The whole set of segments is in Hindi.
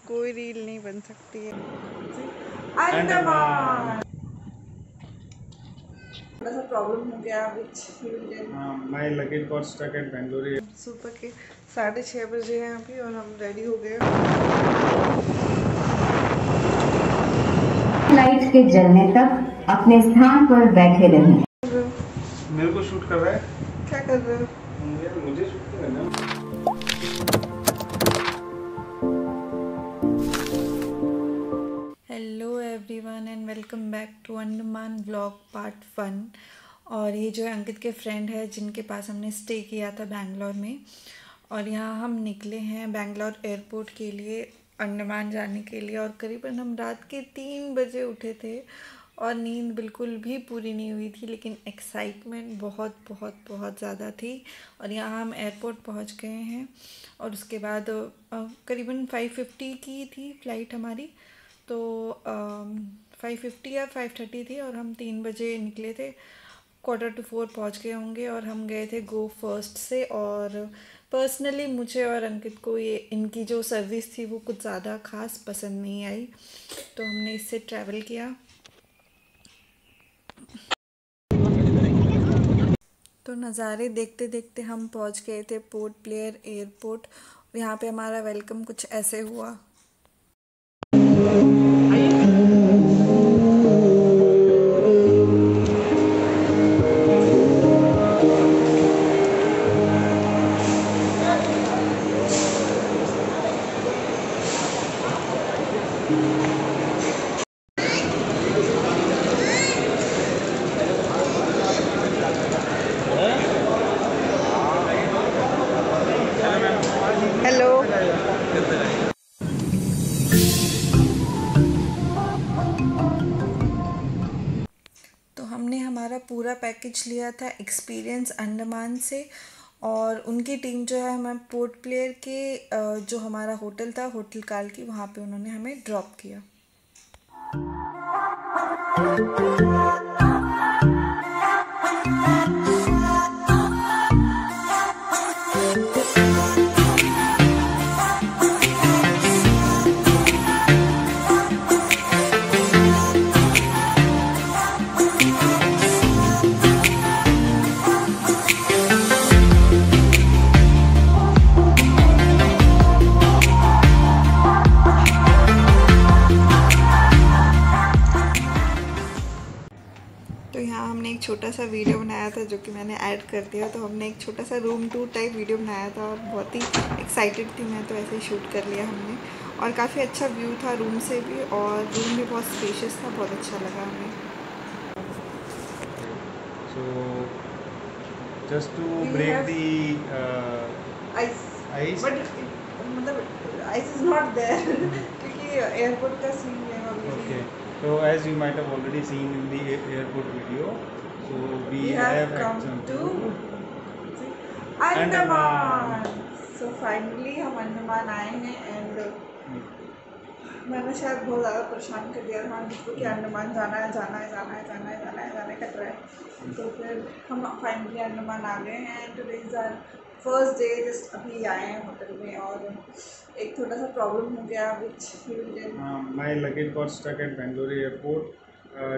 कोई रील नहीं बन सकती है। अंडमान। थोड़ा सा प्रॉब्लम हो गया which we will get। My luggage got stuck at Bangalore। सुबह के 6:30 बजे हैं अभी और हम रेडी हो गए। लाइट के जलने तक अपने स्थान पर बैठे रहें। मेरे को शूट कर रहा है। क्या कर रहे हो? मुझे शूट करना है। Hello everyone and welcome back to Andaman vlog part 1। और ये जो है अंकित के फ्रेंड है जिनके पास हमने स्टे किया था बैंगलोर में। और यहाँ हम निकले हैं बैंगलोर एयरपोर्ट के लिए अंडमान जाने के लिए। और करीबन हम रात के 3 बजे उठे थे और नींद बिल्कुल भी पूरी नहीं हुई थी, लेकिन एक्साइटमेंट बहुत बहुत बहुत ज़्यादा थी। और यहाँ हम एयरपोर्ट पहुँच गए हैं और उसके बाद करीबन 5:50 की थी फ़्लाइट हमारी, तो 5:50 या 5:30 थी और हम 3 बजे निकले थे। 3:45 पहुँच गए होंगे और हम गए थे गो फर्स्ट से। और पर्सनली मुझे और अंकित को ये इनकी जो सर्विस थी वो कुछ ज़्यादा ख़ास पसंद नहीं आई, तो हमने इससे ट्रैवल किया। तो नज़ारे देखते देखते हम पहुंच गए थे पोर्ट ब्लेयर एयरपोर्ट। यहाँ पे हमारा वेलकम कुछ ऐसे हुआ। हेलो। तो हमने हमारा पूरा पैकेज लिया था एक्सपीरियंस अंडमान से। और उनकी टीम जो है हमें पोर्ट ब्लेयर के जो हमारा होटल था होटल काल की, वहाँ पे उन्होंने हमें ड्रॉप किया। तो यहाँ हमने एक छोटा सा वीडियो बनाया था जो कि मैंने ऐड कर दिया। तो हमने एक छोटा सा रूम टूर टाइप वीडियो बनाया था और बहुत ही एक्साइटेड थी मैं, तो ऐसे ही शूट कर लिया हमने। और काफ़ी अच्छा व्यू था रूम से भी, और रूम भी बहुत स्पेशियस था, बहुत अच्छा लगा हमें। So just to break the ice. But मतलब ice is not there क्योंकि एयरपोर्ट का सीन है अभी। Okay. So as you might have already seen in the airport video, so we have come come to Andaman. Andaman. So finally हम अंडमान आए हैं। एंड मैंने शायद बहुत ज़्यादा परेशान कर दिया था जिसको कि अंडमान जाना है जाना है जाना है जाना है जाना है जाना कर रहा है। तो फिर हम फाइनली अंडमान आ गए हैं। And today is our first day. Just अभी आए हैं होटल में और एक थोड़ा सा प्रॉब्लम हो गया which we will get। My luggage got stuck at Bangalore airport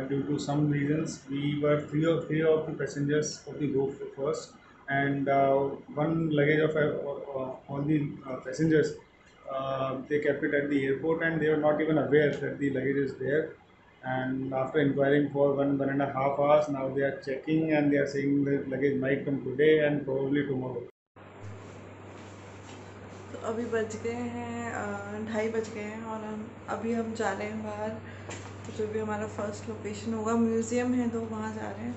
due to some reasons. We were three of the passengers of the go first, and one luggage of all the passengers. They kept it at the airport and they were not even aware that the luggage is there. And after inquiring for 1.5 hours, now they are checking and they are saying the luggage might come today and probably tomorrow. तो अभी बज गए हैं 2:30 बज गए हैं और हम जा रहे हैं बाहर। तो जो भी हमारा फर्स्ट लोकेशन होगा म्यूज़ियम है, तो वहाँ जा रहे हैं,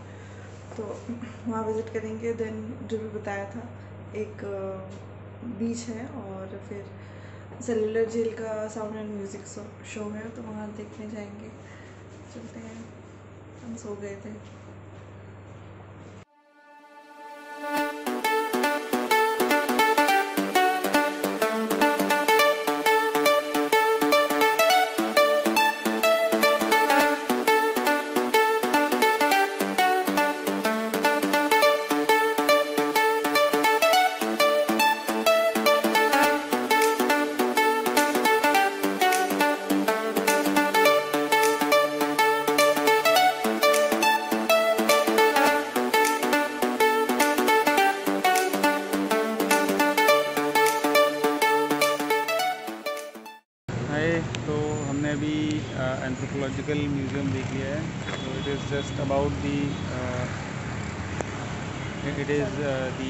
तो वहाँ विज़िट करेंगे। देन जो भी बताया था एक बीच है और फिर सेलुलर जेल का साउंड एंड म्यूज़िक शो है, तो वहाँ देखने जाएंगे। चलते हैं, हम सो गए थे। मैंने अभी एंथ्रोपोलॉजिकल म्यूज़ियम देख लिया है. तो it is just about the it is the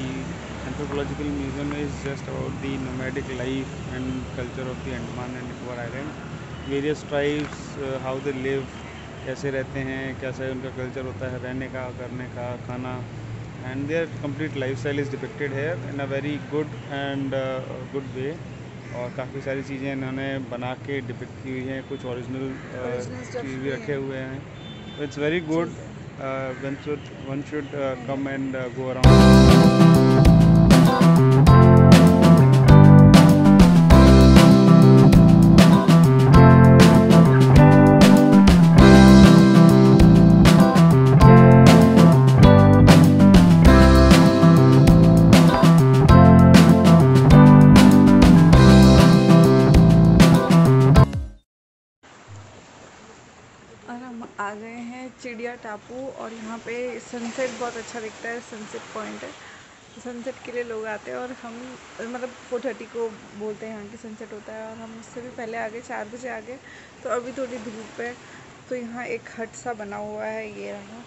anthropological museum is just about the nomadic life and culture of the Andaman and Nicobar Island. Various tribes, how they live, कैसे रहते हैं, कैसा उनका कल्चर होता है रहने का, करने का, खाना, and their complete lifestyle is depicted here in a very good and good way. और काफ़ी सारी चीज़ें इन्होंने बना के डिपिक्ट की हुई हैं, कुछ ओरिजिनल चीज़ भी रखे हुए हैं. It's very good. One should come and go around. और हम आ गए हैं चिड़िया टापू और यहाँ पे सनसेट बहुत अच्छा दिखता है. सनसेट पॉइंट है, सनसेट के लिए लोग आते हैं और हम मतलब 4:30 को बोलते हैं यहाँ की सनसेट होता है. और हम उससे भी पहले आ गए, 4 बजे आ गए. तो अभी थोड़ी धूप है. तो यहाँ एक हट सा बना हुआ है, ये रहा.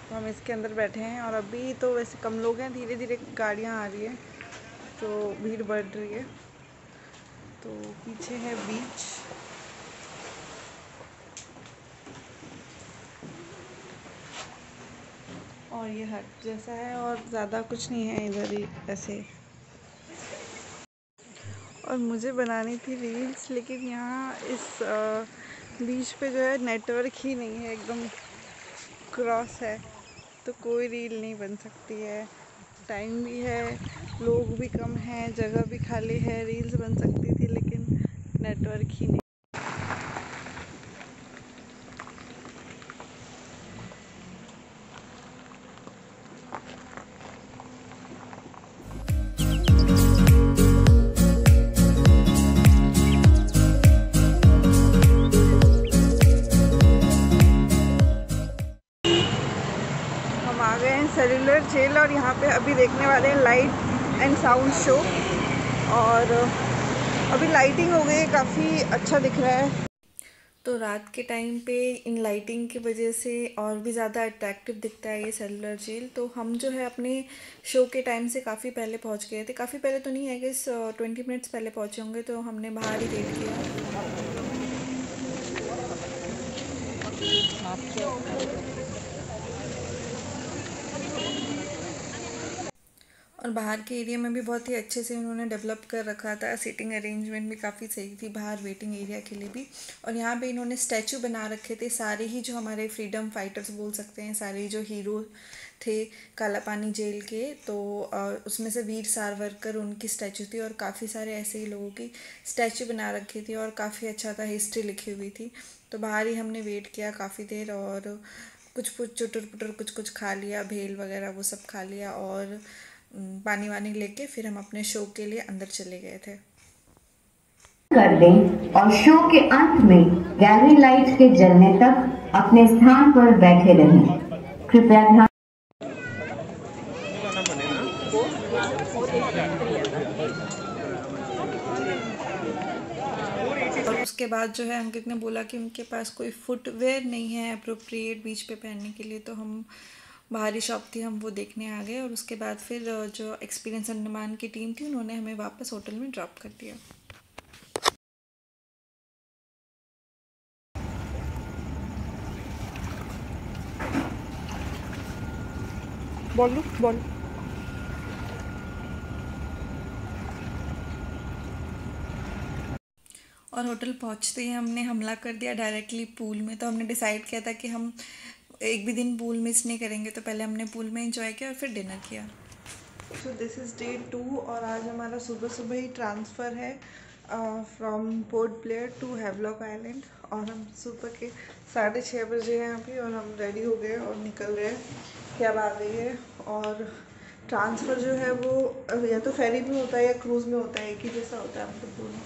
तो हम इसके अंदर बैठे हैं और अभी तो वैसे कम लोग हैं, धीरे धीरे गाड़ियाँ आ रही हैं तो भीड़ बढ़ रही है. तो पीछे है बीच और ये हट जैसा है और ज़्यादा कुछ नहीं है इधर ही ऐसे. और मुझे बनानी थी रील्स, लेकिन यहाँ इस बीच पे जो है नेटवर्क ही नहीं है, एकदम क्रॉस है. तो कोई रील नहीं बन सकती है. टाइम भी है, लोग भी कम हैं, जगह भी खाली है. रील्स बन सकती थी लेकिन नेटवर्क ही नहीं. आ गए हैं सेल्युलर जेल और यहाँ पे अभी देखने वाले हैं लाइट एंड साउंड शो. और अभी लाइटिंग हो गई है, काफ़ी अच्छा दिख रहा है. तो रात के टाइम पे इन लाइटिंग की वजह से और भी ज़्यादा अट्रैक्टिव दिखता है ये सेल्युलर जेल. तो हम जो है अपने शो के टाइम से काफ़ी पहले पहुँच गए थे. काफ़ी पहले तो नहीं है, कि 20 मिनट्स पहले पहुँचे होंगे. तो हमने बाहर ही वेट किया. और बाहर के एरिया में भी बहुत ही अच्छे से उन्होंने डेवलप कर रखा था. सीटिंग अरेंजमेंट भी काफ़ी सही थी बाहर वेटिंग एरिया के लिए भी. और यहाँ पे इन्होंने स्टैचू बना रखे थे, सारे ही जो हमारे फ्रीडम फाइटर्स बोल सकते हैं, सारे जो हीरो थे कालापानी जेल के. तो उसमें से वीर सावरकर उनकी स्टैचू थी और काफ़ी सारे ऐसे ही लोगों की स्टैचू बना रखी थी और काफ़ी अच्छा था, हिस्ट्री लिखी हुई थी. तो बाहर ही हमने वेट किया काफ़ी देर और कुछ चुटर पुटर कुछ खा लिया, भेल वगैरह वो सब खा लिया और पानी वानी लेके फिर हम अपने शो के लिए अंदर चले गए थे. कर दें और शो के अंत में गैलरी लाइट के जलने तक अपने स्थान पर बैठे रहें. कृपया ध्यान. और उसके बाद जो है अंकित ने बोला कि उनके पास कोई फुटवेयर नहीं है अप्रोप्रिएट बीच पे पहनने के लिए. तो हम बाहरी शॉप थी, हम वो देखने आ गए. और उसके बाद फिर जो एक्सपीरियंस अंडमान की टीम थी उन्होंने हमें वापस होटल में ड्रॉप कर दिया. बोल और होटल पहुंचते ही हमने हमला कर दिया डायरेक्टली पूल में. तो हमने डिसाइड किया था कि हम एक भी दिन पूल मिस नहीं करेंगे. तो पहले हमने पूल में एंजॉय किया और फिर डिनर किया. सो दिस इज़ डे 2 और आज हमारा सुबह सुबह ही ट्रांसफ़र है from Port Blair to Havelock island. और हम सुबह के 6:30 बजे हैं अभी और हम रेडी हो गए और निकल रहे हैं. कैब आ गई है और ट्रांसफ़र जो है वो या तो फेरी में होता है या क्रूज़ में होता है, एक ही जैसा होता है मतलब दोनों.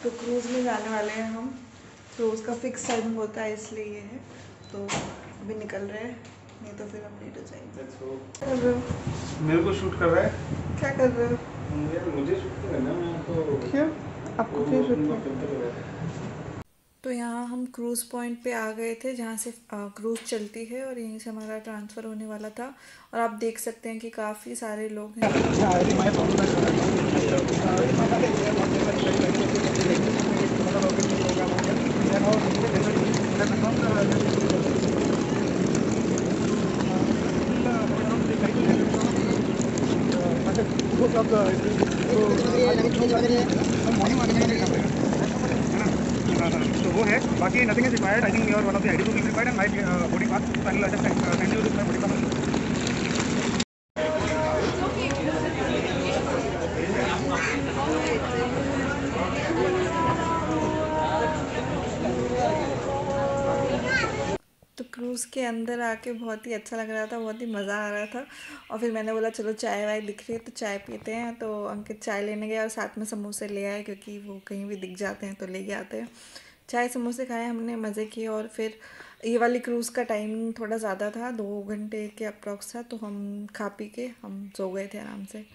तो क्रूज़ में जाने वाले हैं हम. तो उसका फ़िक्स टाइमिंग होता है इसलिए ये है. तो अभी निकल रहे हैं, नहीं तो फिर हम लेट हो जाएंगे. क्या कर रहे हो? मेरे को शूट कर रहा है. क्या कर रहे हो? मुझे शूट करना है. मैं तो क्यों आपको क्यों शूट करना? तो यहाँ हम क्रूज़ पॉइंट पे आ गए थे जहाँ से क्रूज़ चलती है और यहीं से हमारा ट्रांसफ़र होने वाला था। और आप देख सकते हैं कि काफ़ी सारे लोग हैं। तो वो है, बाकी nothing is required. I think your one of the ID proof is required and my boarding pass final just send you this my boarding pass. तो क्रूज़ के अंदर आके बहुत ही अच्छा लग रहा था, बहुत ही मज़ा आ रहा था। और फिर मैंने बोला चलो चाय वाय दिख रही है तो चाय पीते हैं। तो अंकित चाय लेने गया और साथ में समोसे ले आए, क्योंकि वो कहीं भी दिख जाते हैं तो ले के आते हैं। चाय समोसे खाए हमने, मज़े किए। और फिर ये वाली क्रूज़ का टाइमिंग थोड़ा ज़्यादा था, 2 घंटे के अप्रॉक्स था। तो हम खा पी के हम सो गए थे आराम से।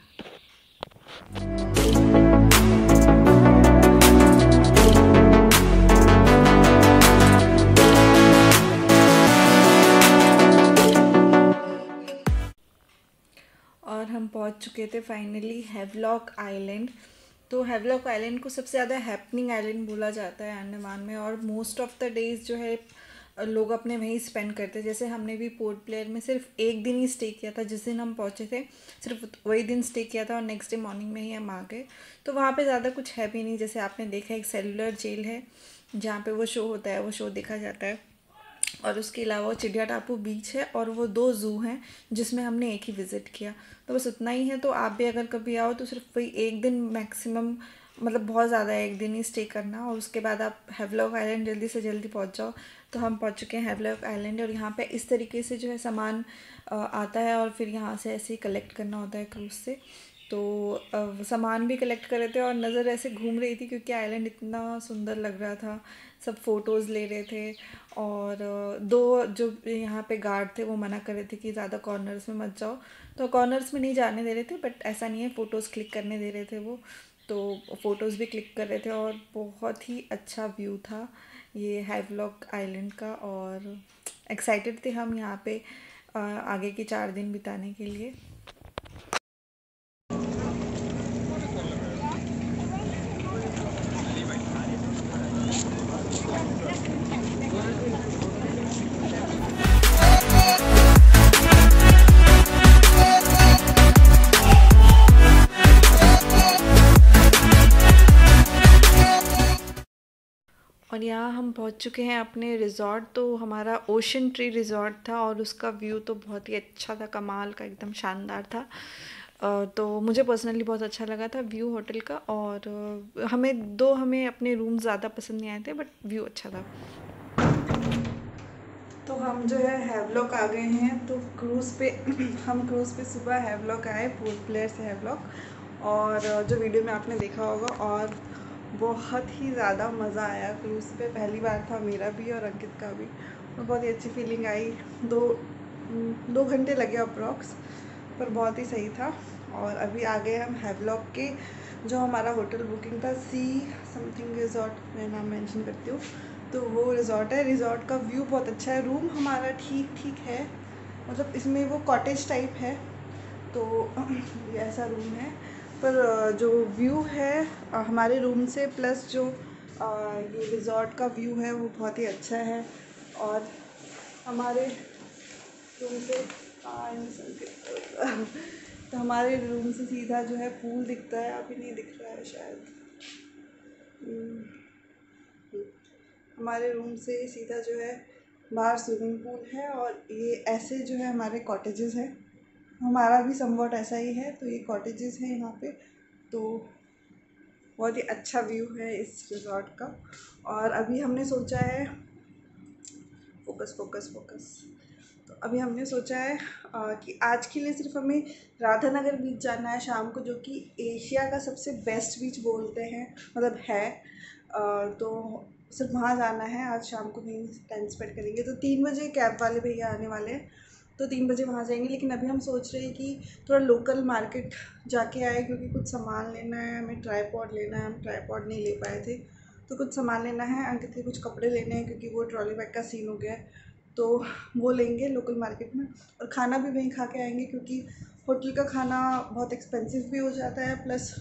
और हम पहुंच चुके थे फाइनली हैवलॉक आइलैंड। तो हैवलॉक आइलैंड को सबसे ज़्यादा हैपनिंग आइलैंड बोला जाता है अंडमान में। और मोस्ट ऑफ द डेज़ जो है लोग अपने वहीं स्पेंड करते हैं। जैसे हमने भी पोर्ट ब्लेयर में सिर्फ एक दिन ही स्टे किया था, जिस दिन हम पहुंचे थे सिर्फ वही दिन स्टे किया था और नेक्स्ट डे मॉर्निंग में ही हम आ गए। तो वहाँ पे ज़्यादा कुछ है भी नहीं। जैसे आपने देखा एक सेलुलर जेल है जहाँ पे वो शो होता है, वो शो देखा जाता है। और उसके अलावा चिड़िया टापू बीच है और वो 2 ज़ू हैं जिसमें हमने एक ही विज़िट किया। तो बस उतना ही है। तो आप भी अगर कभी आओ तो सिर्फ वही एक दिन मैक्सिमम, मतलब बहुत ज़्यादा एक दिन ही स्टे करना। और उसके बाद आप हैवलॉक आइलैंड जल्दी से जल्दी पहुंच जाओ। तो हम पहुंच चुके हैं हैवलॉक आइलैंड। और यहाँ पे इस तरीके से जो है सामान आता है और फिर यहाँ से ऐसे ही कलेक्ट करना होता है क्रूज़ से। तो सामान भी कलेक्ट कर रहे थे और नज़र ऐसे घूम रही थी क्योंकि आइलैंड इतना सुंदर लग रहा था। सब फ़ोटोज़ ले रहे थे। और 2 जो यहाँ पे गार्ड थे वो मना कर रहे थे कि ज़्यादा कॉर्नर्स में मत जाओ। तो कॉर्नर्स में नहीं जाने दे रहे थे, बट ऐसा नहीं है, फ़ोटोज़ क्लिक करने दे रहे थे वो। तो फ़ोटोज़ भी क्लिक कर रहे थे और बहुत ही अच्छा व्यू था ये हैवलॉक आइलैंड का। और एक्साइटेड थे हम यहाँ पे आगे के 4 दिन बिताने के लिए। और यहाँ हम पहुँच चुके हैं अपने रिज़ॉर्ट। तो हमारा ओशन ट्री रिज़ॉर्ट था और उसका व्यू तो बहुत ही अच्छा था, कमाल का, एकदम शानदार था। तो मुझे पर्सनली बहुत अच्छा लगा था व्यू होटल का। और हमें अपने रूम ज़्यादा पसंद नहीं आए थे, बट व्यू अच्छा था। तो हम जो है हैवलॉक आ गए हैं। तो क्रूज़ पे हम क्रूज़ पे सुबह हैवलॉक आए, पोर्ट ब्लेयर से हैवलॉक। और जो वीडियो में आपने देखा होगा, और बहुत ही ज़्यादा मज़ा आया क्रूज़ पे। पहली बार था मेरा भी और अंकित का भी, और बहुत ही अच्छी फीलिंग आई। 2 घंटे लगे अप्रॉक्स, पर बहुत ही सही था। और अभी आ गए हम हैवलॉक के, जो हमारा होटल बुकिंग था, सी समथिंग रिजॉर्ट, मैं नाम मेंशन करती हूँ। तो वो रिज़ॉर्ट है। रिज़ॉर्ट का व्यू बहुत अच्छा है। रूम हमारा ठीक ठीक है, मतलब इसमें वो कॉटेज टाइप है। तो ये ऐसा रूम है। पर जो व्यू है हमारे रूम से प्लस जो ये रिज़ॉर्ट का व्यू है वो बहुत ही अच्छा है। और हमारे रूम से तो हमारे रूम से सीधा जो है पूल दिखता है। अभी नहीं दिख रहा है शायद। हमारे रूम से सीधा जो है बाहर स्विमिंग पूल है। और ये ऐसे जो है हमारे कॉटेजेस हैं। हमारा भी समवॉट ऐसा ही है। तो ये कॉटेजेस हैं यहाँ पे। तो बहुत ही अच्छा व्यू है इस रिज़ॉर्ट का। और अभी हमने सोचा है, फोकस फोकस फोकस, तो अभी हमने सोचा है कि आज के लिए सिर्फ हमें राधानगर बीच जाना है शाम को, जो कि एशिया का सबसे बेस्ट बीच बोलते हैं, मतलब है। तो सिर्फ वहाँ जाना है आज शाम को, कहीं टाइम स्पेंड करेंगे। तो 3 बजे कैब वाले भैया आने वाले हैं, तो 3 बजे वहाँ जाएंगे। लेकिन अभी हम सोच रहे हैं कि थोड़ा लोकल मार्केट जाके आए, क्योंकि कुछ सामान लेना है, हमें ट्राईपॉड लेना है। हम ट्राईपॉड नहीं ले पाए थे, तो कुछ सामान लेना है, अंकित के कुछ कपड़े लेने हैं क्योंकि वो ट्रॉली बैग का सीन हो गया है, तो वो लेंगे लोकल मार्केट में। और खाना भी वहीं खा के आएंगे क्योंकि होटल का खाना बहुत एक्सपेंसिव भी हो जाता है, प्लस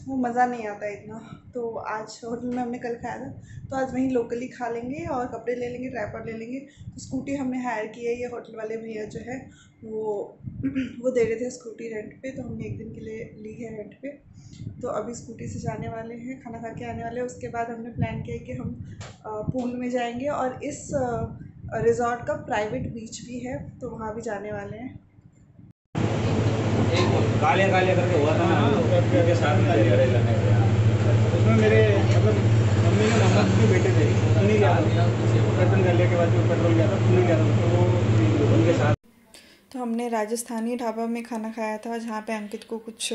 वो मज़ा नहीं आता इतना। तो आज होटल में हमने कल खाया था, तो आज वहीं लोकली खा लेंगे और कपड़े ले लेंगे, ट्राइपॉड ले लेंगे। तो स्कूटी हमने हायर की है, ये होटल वाले भैया जो है वो दे रहे थे स्कूटी रेंट पे, तो हमने एक दिन के लिए ली है रेंट पे। तो अभी स्कूटी से जाने वाले हैं, खाना खा के आने वाले हैं। उसके बाद हमने प्लान किया कि हम पूल में जाएंगे, और इस रिज़ॉर्ट का प्राइवेट बीच भी है, तो वहाँ भी जाने वाले हैं। काले काले करके हुआ था ना, उनके साथ में उसमें मेरे मतलब मम्मी ने मोहम्मद के बेटे थे, उन्हीं गया था दर्शन कर लिया के बाद जो पेट्रोल गया था उन्हीं गया था, तो वो उनके साथ। तो हमने राजस्थानी ढाबा में खाना खाया था, जहाँ पे अंकित को कुछ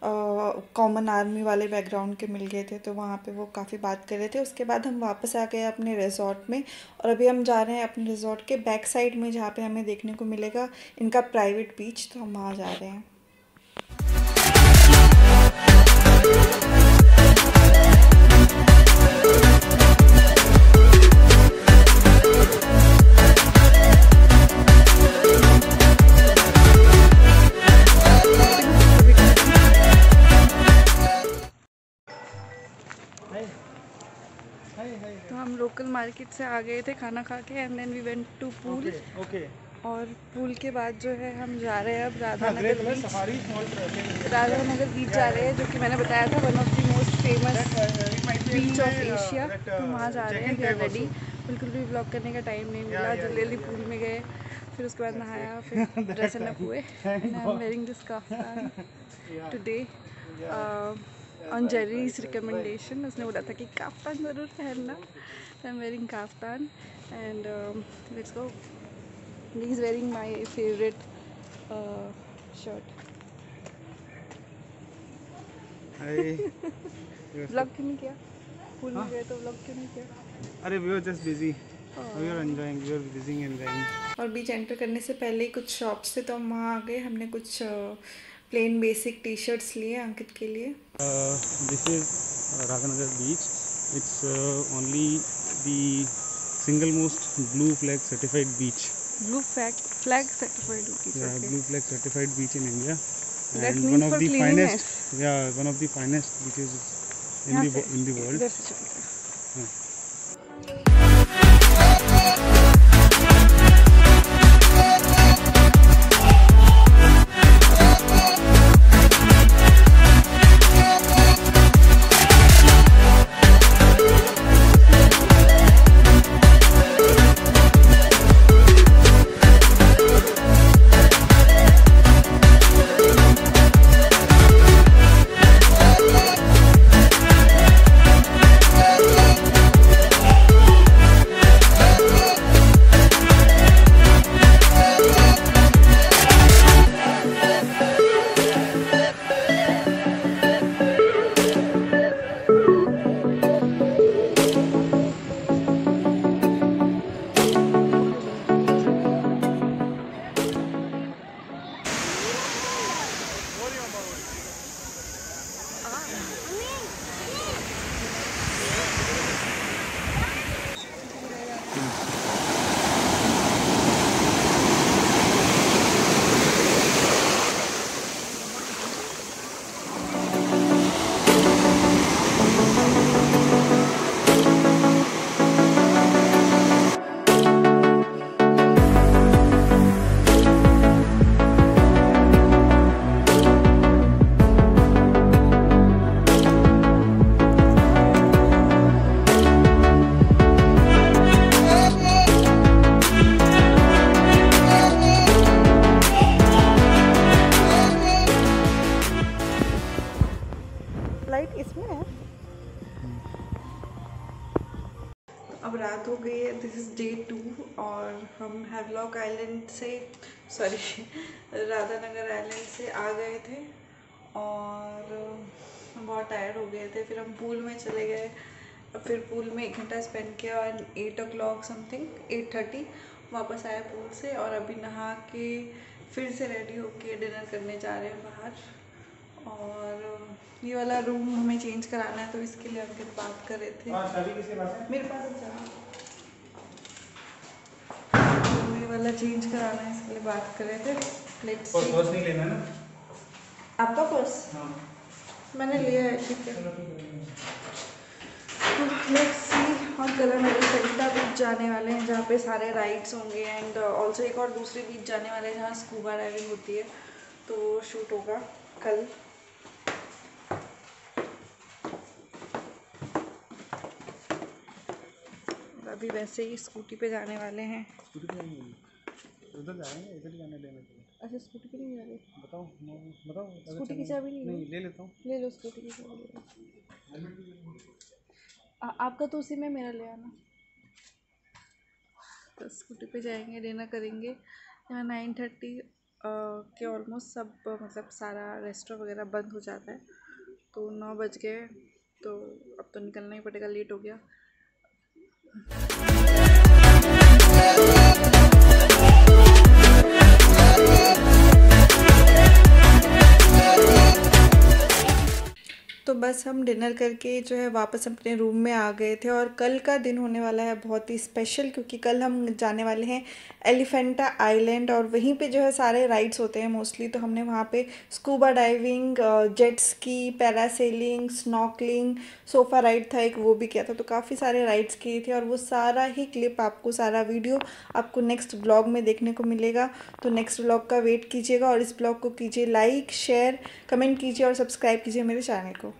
कॉमन आर्मी वाले बैकग्राउंड के मिल गए थे, तो वहाँ पे वो काफ़ी बात कर रहे थे। उसके बाद हम वापस आ गए अपने रिज़ॉर्ट में, और अभी हम जा रहे हैं अपने रिज़ॉर्ट के बैक साइड में, जहाँ पे हमें देखने को मिलेगा इनका प्राइवेट बीच, तो हम वहाँ जा रहे हैं। तो हम लोकल मार्केट से आ गए थे खाना खा के, and then we went to pool. और पूल के बाद जो है हम जा रहे हैं अब राधानगर बीच जा रहे हैं, जो कि मैंने बताया था one of the most famous beach of Asia. तो वहाँ जा रहे हैं, गेट रेडी। बिल्कुल भी ब्लॉग करने का टाइम नहीं मिला, जल्दी जल्दी पूल में गए, फिर उसके बाद नहाया, फिर ड्रेसन अप हुए। And I am wearing this kaftan today on Jerry's recommendation. उसने बोला था कि काफ्तान ज़रूर पहनना, तो I am wearing kaftan and let's go. He is wearing my favourite shirt. Vlog क्यों नहीं किया? पूल में गए तो व्लॉग क्यों नहीं किया? अरे we were just busy, we are enjoying, we are visiting enjoying. और बीच एंटर करने से पहले ही कुछ शॉप्स थे, तो हम वहाँ आ गए। हमने कुछ प्लेन बेसिक टी शर्ट्स लिए अंकित के लिए। This is Radhanagar beach. It's only the single most blue flag certified beach. Blue flag certified beach. Yeah, Okay. blue flag certified beach in India, That and means one of for the cleanliness. finest. Yeah, one of the finest beaches यहाँ in से the world. इधर से चलते हैं। Yeah. अब रात हो गई है, दिस इज़ डे 2, और हम हैवलॉक आइलैंड से राधानगर आइलैंड से आ गए थे, और हम बहुत टायर्ड हो गए थे। फिर हम पूल में चले गए, फिर पूल में 1 घंटा स्पेंड किया, और 8 o'clock समथिंग 8:30 वापस आए पूल से। और अभी नहा के फिर से रेडी होके डिनर करने जा रहे हैं बाहर। और ये वाला रूम हमें चेंज कराना है, तो इसके लिए अंकित बात कर रहे थे। चाबी किसके पास है? मेरे पास है चाबी। तो ये वाला चेंज कराना है, इसके लिए बात कर रहे थे। Let's see. पर्स नहीं लेना ना? आपका पर्स? हाँ मैंने लिया है, ठीक है। Let's see. और कल हम एलिफेंटा बीच जाने वाले हैं, जहाँ पे सारे राइड्स होंगे, एंड ऑल्सो एक और दूसरी बीच जाने वाले हैं जहाँ स्कूबा डाइविंग होती है, तो शूट होगा कल। अभी वैसे ही स्कूटी पे जाने वाले हैं। स्कूटी पे नहीं, उधर जाएंगे, इधर ही जाने देने के लिए। अच्छा, स्कूटी पे नहीं जा रहे? बताओ बताओ। स्कूटी की चाबी नहीं, ले लेता हूँ। ले लो स्कूटी की चाबी। आपका तो उसी में, मेरा ले आना। तो स्कूटी पे जाएंगे, डिनर करेंगे। यहाँ 9:30 के ऑलमोस्ट सब मतलब सारा रेस्टोरेंट वगैरह बंद हो जाता है, तो 9 बज गए, तो अब तो निकलना ही पड़ेगा, लेट हो गया। तो बस हम डिनर करके जो है वापस अपने रूम में आ गए थे। और कल का दिन होने वाला है बहुत ही स्पेशल, क्योंकि कल हम जाने वाले हैं एलिफेंटा आइलैंड, और वहीं पे जो है सारे राइड्स होते हैं मोस्टली। तो हमने वहाँ पे scuba diving, jet ski, parasailing, snorkelling, sofa ride था एक, वो भी किया था। तो काफ़ी सारे राइड्स किए थे, और वो सारा ही क्लिप आपको, सारा वीडियो आपको नेक्स्ट ब्लॉग में देखने को मिलेगा। तो नेक्स्ट ब्लॉग का वेट कीजिएगा, और इस ब्लॉग को कीजिए लाइक, शेयर, कमेंट कीजिए और सब्सक्राइब कीजिए मेरे चैनल को।